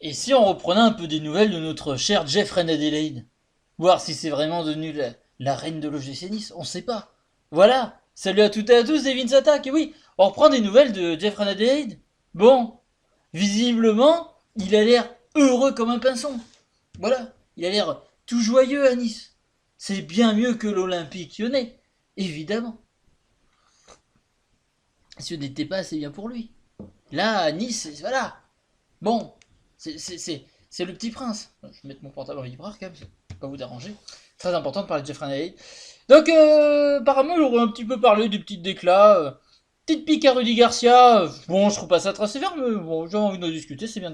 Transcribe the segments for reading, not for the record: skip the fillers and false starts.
Et si on reprenait un peu des nouvelles de notre cher Jeffrey Adelaide? Voir si c'est vraiment devenu la reine de l'OGC Nice, on sait pas. Voilà, salut à toutes et à tous, c'est Vince Attack, et oui, on reprend des nouvelles de Jeffrey Adelaide. Bon, visiblement, il a l'air heureux comme un pinson. Voilà, il a l'air tout joyeux à Nice. C'est bien mieux que l'Olympique Lyonnais, évidemment. Ce n'était pas assez bien pour lui. Là, à Nice, voilà. Bon, c'est le petit prince. Je vais mettre mon portable en vibreur quand même, pas vous déranger. Très important de parler de Jeffrey Nadal. Donc, apparemment, j'aurais un petit peu parlé du petit déclat. Petite pique à Rudy Garcia. Bon, je trouve pas ça très sévère, mais bon, j'ai envie de discuter. C'est bien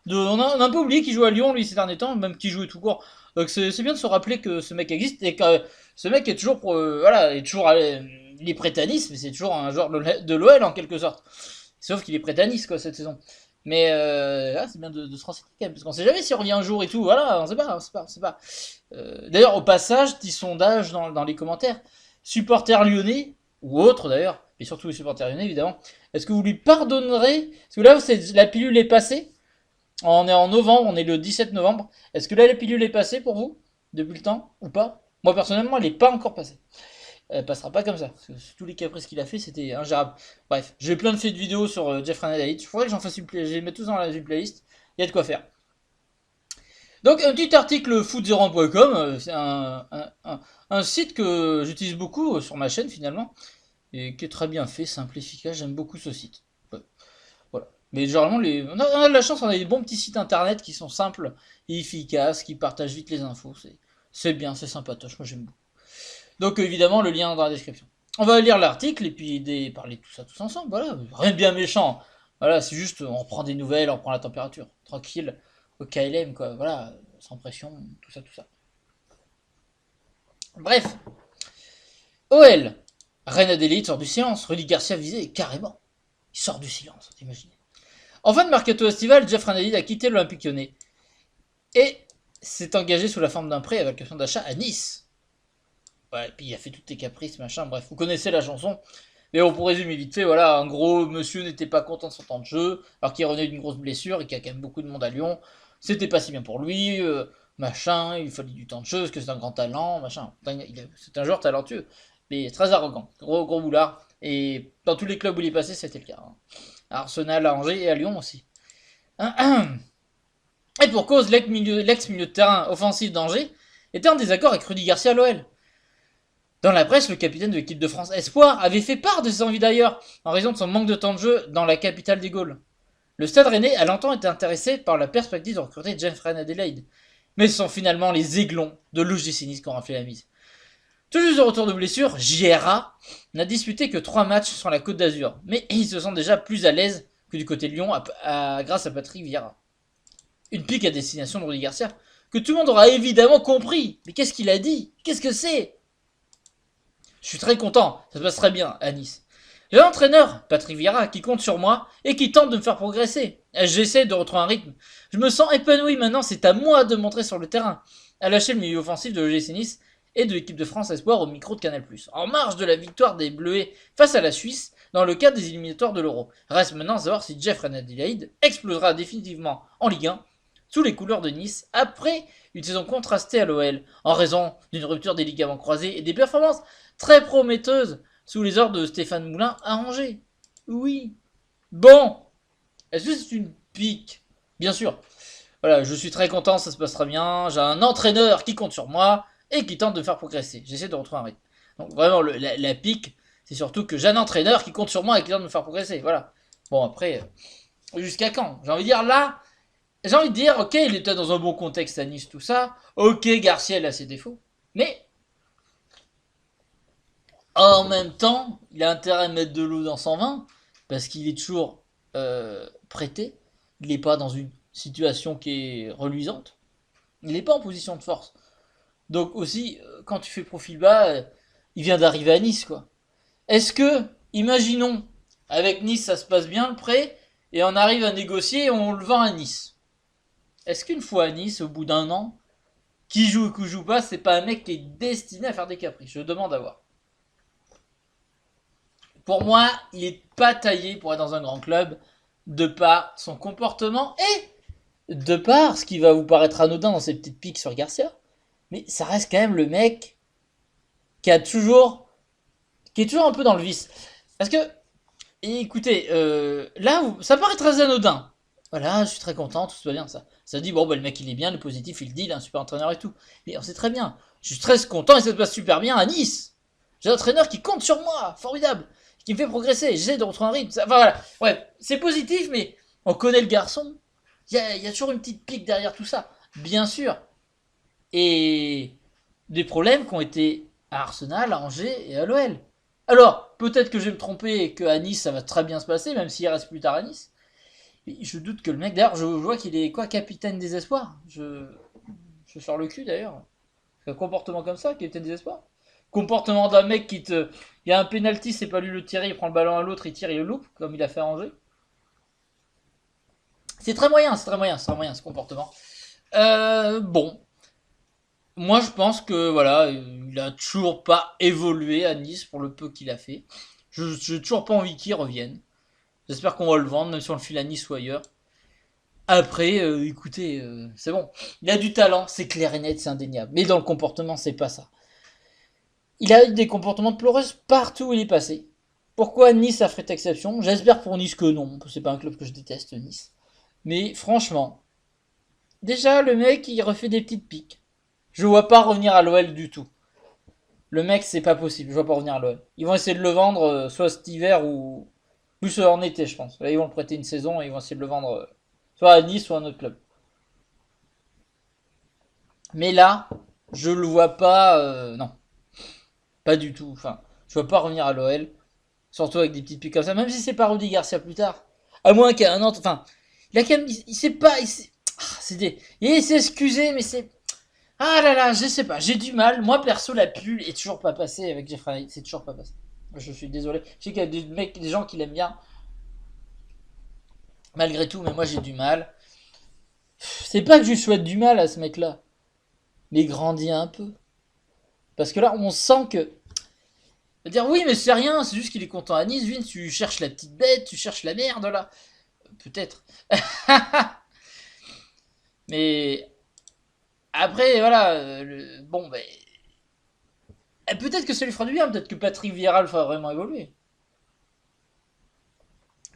on a un peu oublié qu'il jouait à Lyon, lui, ces derniers temps, même qu'il jouait tout court. Donc, c'est bien de se rappeler que ce mec existe et que ce mec est toujours, voilà, est toujours, il est prêt à Nice, mais c'est toujours un joueur de l'OL en quelque sorte. Sauf qu'il est prêt à Nice, quoi, cette saison. Mais c'est bien de se renseigner quand même, parce qu'on sait jamais si on revient un jour et tout. Voilà, on sait pas. D'ailleurs, au passage, petit sondage dans les commentaires. Supporters lyonnais, ou autres d'ailleurs, et surtout les supporters lyonnais évidemment, est-ce que vous lui pardonnerez? Parce que là, la pilule est passée. On est en novembre, on est le 17 novembre. Est-ce que là, la pilule est passée pour vous? Depuis le temps? Ou pas? Moi, personnellement, elle n'est pas encore passée. Elle passera pas comme ça. Parce que tous les caprices qu'il a fait, c'était ingérable. Bref, j'ai plein de faits de vidéos sur Jeffrey Nadal. Je faudrait que j'en fasse une playlist. Je les mets tous dans une playlist. Il y a de quoi faire. Donc, un petit article foot0.com. C'est un site que j'utilise beaucoup sur ma chaîne finalement. Et qui est très bien fait, simple, efficace. J'aime beaucoup ce site. Ouais, voilà. Mais généralement, on a de la chance, on a des bons petits sites internet qui sont simples et efficaces, qui partagent vite les infos. C'est bien, c'est sympatoche. Moi, j'aime beaucoup. Donc évidemment le lien dans la description. On va lire l'article et puis parler de tout ça tous ensemble. Voilà, rien de bien méchant. Voilà, c'est juste on prend des nouvelles, on prend la température, tranquille, au KLM quoi. Voilà, sans pression, tout ça, tout ça. Bref, OL, Reine Adélaïde sort du silence. Rudy Garcia visé carrément. Il sort du silence, t'imagines. En fin de mercato estival, Jeff Adélaïde a quitté l'Olympique Lyonnais et s'est engagé sous la forme d'un prêt avec option d'achat à Nice. Ouais, et puis il a fait toutes tes caprices, machin, bref, vous connaissez la chanson. Mais bon, pour résumer vite fait, voilà, en gros, monsieur n'était pas content de son temps de jeu, alors qu'il revenait d'une grosse blessure et qu'il y a quand même beaucoup de monde à Lyon. C'était pas si bien pour lui, machin, il fallait du temps de jeu, parce que c'est un grand talent, machin. C'est un joueur talentueux, mais très arrogant, gros boulard. Et dans tous les clubs où il est passé, c'était le cas. Hein. À Arsenal, à Angers et à Lyon aussi. Et pour cause, l'ex-milieu de terrain offensif d'Angers était en désaccord avec Rudy Garcia à l'OL. Dans la presse, le capitaine de l'équipe de France Espoir avait fait part de ses envies d'ailleurs, en raison de son manque de temps de jeu dans la capitale des Gaules. Le Stade Rennais a longtemps été intéressé par la perspective de recruter Jeffrey Adelaide, mais ce sont finalement les Aiglons de l'OGC Nice qui ont raflé la mise. Tout juste de retour de blessure, JRA n'a disputé que 3 matchs sur la Côte d'Azur, mais il se sent déjà plus à l'aise que du côté de Lyon grâce à Patrick Vieira. Une pique à destination de Rudy Garcia, que tout le monde aura évidemment compris. Mais qu'est-ce qu'il a dit? Qu'est-ce que c'est? Je suis très content, ça se passe très bien à Nice. J'ai l'entraîneur, Patrick Vieira, qui compte sur moi et qui tente de me faire progresser. J'essaie de retrouver un rythme. Je me sens épanoui maintenant, c'est à moi de montrer sur le terrain. À lâcher le milieu offensif de l'OGC Nice et de l'équipe de France Espoir au micro de Canal+. En marge de la victoire des Bleuets face à la Suisse dans le cadre des éliminatoires de l'Euro. Reste maintenant à savoir si Jeffrey Adelaide explosera définitivement en Ligue 1 sous les couleurs de Nice après une saison contrastée à l'OL en raison d'une rupture des ligaments croisés et des performances très prometteuse sous les ordres de Stéphane Moulin à Angers. Oui. Bon. Est-ce que c'est une pique? Bien sûr. Voilà, je suis très content, ça se passera bien. J'ai un entraîneur qui compte sur moi et qui tente de me faire progresser. J'essaie de retrouver un rythme. Donc vraiment, la pique, c'est surtout que j'ai un entraîneur qui compte sur moi et qui tente de me faire progresser. Voilà. Bon, après, jusqu'à quand? J'ai envie de dire là, j'ai envie de dire, ok, il était dans un bon contexte à Nice, tout ça. Ok, Garcia, a ses défauts. Mais en même temps, il a intérêt à mettre de l'eau dans son vin, parce qu'il est toujours prêté. Il n'est pas dans une situation qui est reluisante. Il n'est pas en position de force. Donc aussi, quand tu fais profil bas, il vient d'arriver à Nice, quoi. Est-ce que, imaginons, avec Nice, ça se passe bien le prêt, et on arrive à négocier et on le vend à Nice. Est-ce qu'une fois à Nice, au bout d'un an, qui joue ou qui joue pas, c'est pas un mec qui est destiné à faire des caprices? Je demande à voir. Pour moi, il est pas taillé pour être dans un grand club de par son comportement et de par ce qui va vous paraître anodin dans ces petites piques sur Garcia, mais ça reste quand même le mec qui a toujours, qui est toujours un peu dans le vice. Parce que, écoutez, là, ça paraît très anodin. Voilà, je suis très content, tout se va bien, ça. Ça dit, bon, bah, le mec, il est bien, le positif, il le dit, il est un super entraîneur et tout. Mais on sait très bien. Je suis très content et ça se passe super bien à Nice. J'ai un entraîneur qui compte sur moi, formidable, qui me fait progresser. J'essaie de retrouver un rythme. Enfin, voilà. Ouais, c'est positif, mais on connaît le garçon. Il y a toujours une petite pique derrière tout ça. Bien sûr. Et des problèmes qui ont été à Arsenal, à Angers et à l'OL. Alors, peut-être que je vais me tromper et qu'à Nice, ça va très bien se passer, même s'il reste plus tard à Nice. Mais je doute que le mec, d'ailleurs, je vois qu'il est quoi, capitaine des espoirs. Je sors le cul d'ailleurs. Un comportement comme ça, capitaine des espoirs. Comportement d'un mec qui te. Il y a un penalty, c'est pas lui le tirer, il prend le ballon à l'autre, il tire, il le loupe, comme il a fait à Angers. C'est très moyen, c'est très moyen, c'est très moyen ce comportement. Bon, moi je pense que voilà, il a toujours pas évolué à Nice pour le peu qu'il a fait. Je n'ai toujours pas envie qu'il revienne. J'espère qu'on va le vendre, même si on le file à Nice ou ailleurs. Après, écoutez, c'est bon. Il a du talent, c'est clair et net, c'est indéniable. Mais dans le comportement, c'est pas ça. Il a eu des comportements de pleureuse partout où il est passé. Pourquoi Nice a fait exception? J'espère pour Nice que non. C'est pas un club que je déteste, Nice. Mais franchement, déjà le mec il refait des petites piques. Je vois pas revenir à l'OL du tout. Le mec c'est pas possible, je vois pas revenir à l'OL. Ils vont essayer de le vendre soit cet hiver ou plus en été je pense. Là ils vont le prêter une saison et ils vont essayer de le vendre soit à Nice soit à un autre club. Mais là, je le vois pas, non, pas du tout. Enfin, je vois pas revenir à l'OL. Surtout avec des petites piques comme ça, même si c'est pas Rudy Garcia plus tard. À moins qu'il y ait un autre. Enfin, il a quand même. Il sait pas. C'est des. Il s'est excusé, mais c'est. Ah là là, je sais pas. J'ai du mal. Moi, perso, la pull est toujours pas passée avec Jeffrey Knight. C'est toujours pas passé. Je suis désolé. Je sais qu'il y a des mecs, des gens qui l'aiment bien. Malgré tout, mais moi, j'ai du mal. C'est pas que je lui souhaite du mal à ce mec-là. Mais grandis un peu. Parce que là, on sent que. Dire oui, mais c'est rien, c'est juste qu'il est content à Nice. Vin, tu cherches la petite bête, tu cherches la merde là. Peut-être. Mais après, voilà, bon, ben, peut-être que ça lui fera du bien, peut-être que Patrick Vieira le fera vraiment évoluer.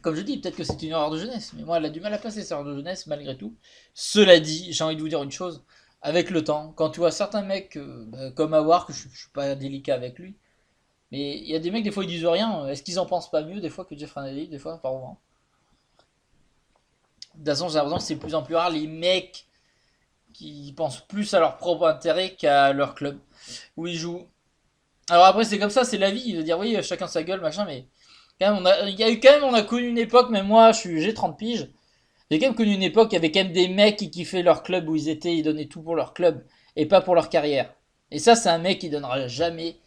Comme je dis, peut-être que c'est une erreur de jeunesse, mais moi, elle a du mal à passer cette erreur de jeunesse, malgré tout. Cela dit, j'ai envie de vous dire une chose, avec le temps, quand tu vois certains mecs comme Awar, que je suis pas délicat avec lui, mais il y a des mecs, des fois, ils disent rien, est-ce qu'ils en pensent pas mieux, des fois, que Jeff Ranelli, des fois, par moment. De toute façon, j'ai l'impression que c'est de plus en plus rare les mecs qui pensent plus à leur propre intérêt qu'à leur club où ils jouent. Alors après, c'est comme ça, c'est la vie. De dire oui, chacun sa gueule, machin, mais quand même, il y a eu quand même, on a connu une époque, même moi, j'ai 30 piges. J'ai quand même connu une époque, il y avait quand même des mecs qui kiffaient leur club où ils étaient, ils donnaient tout pour leur club et pas pour leur carrière. Et ça, c'est un mec qui donnera jamais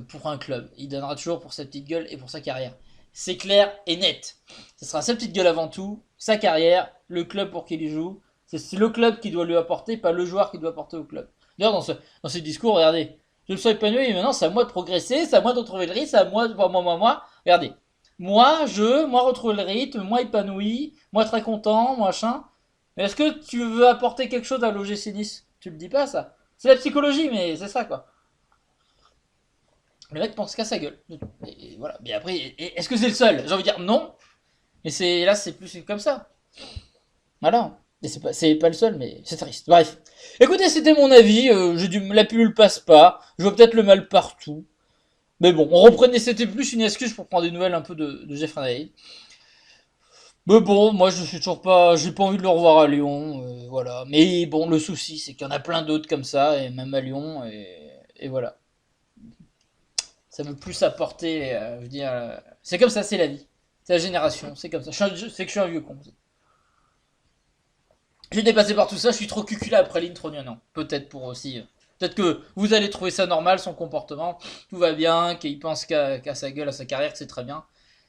pour un club. Il donnera toujours pour sa petite gueule et pour sa carrière. C'est clair et net. Ce sera sa petite gueule avant tout, sa carrière, le club pour qu'il y joue. C'est le club qui doit lui apporter, pas le joueur qui doit apporter au club. D'ailleurs, dans ce discours, regardez, je me suis épanoui et maintenant c'est à moi de progresser, c'est à moi de retrouver le rythme, c'est à moi, moi. Regardez, moi retrouver le rythme, moi épanoui, moi très content, machin. Mais est-ce que tu veux apporter quelque chose à l'OGC Nice? Tu le dis pas ça. C'est la psychologie, mais c'est ça quoi. Le mec pense qu'à sa gueule. Et voilà. Mais après, est-ce que c'est le seul? J'ai envie de dire non. Mais c'est là, c'est plus comme ça. Voilà. Et c'est pas le seul, mais c'est triste. Bref. Écoutez, c'était mon avis. La pilule passe pas. Je vois peut-être le mal partout. Mais bon, on reprenait. C'était plus une excuse pour prendre des nouvelles un peu de Jeffrey. Mais bon, moi je suis toujours pas. J'ai pas envie de le revoir à Lyon. Voilà. Mais bon, le souci, c'est qu'il y en a plein d'autres comme ça, et même à Lyon. Et voilà. Ça veut plus apporter. Je veux dire, c'est comme ça, c'est la vie. C'est la génération, c'est comme ça. C'est que je suis un vieux con. J'ai dépassé par tout ça, je suis trop cuculé après l'intro, non. Peut-être pour aussi. Peut-être que vous allez trouver ça normal, son comportement. Tout va bien, qu'il pense qu'à sa gueule, à sa carrière, c'est très bien.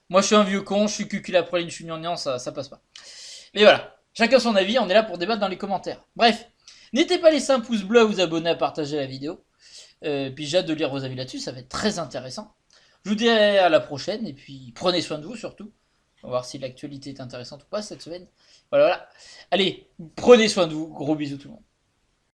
Moi, je suis un vieux con, je suis cuculé après je suis gnangnan, ça passe pas. Mais voilà, chacun son avis, on est là pour débattre dans les commentaires. Bref, n'hésitez pas à laisser un pouce bleu, à vous abonner, à partager la vidéo. Puis j'ai hâte de lire vos avis là-dessus, ça va être très intéressant. Je vous dis à la prochaine, et puis prenez soin de vous surtout. On va voir si l'actualité est intéressante ou pas cette semaine. Voilà, voilà. Allez, prenez soin de vous. Gros bisous tout le monde.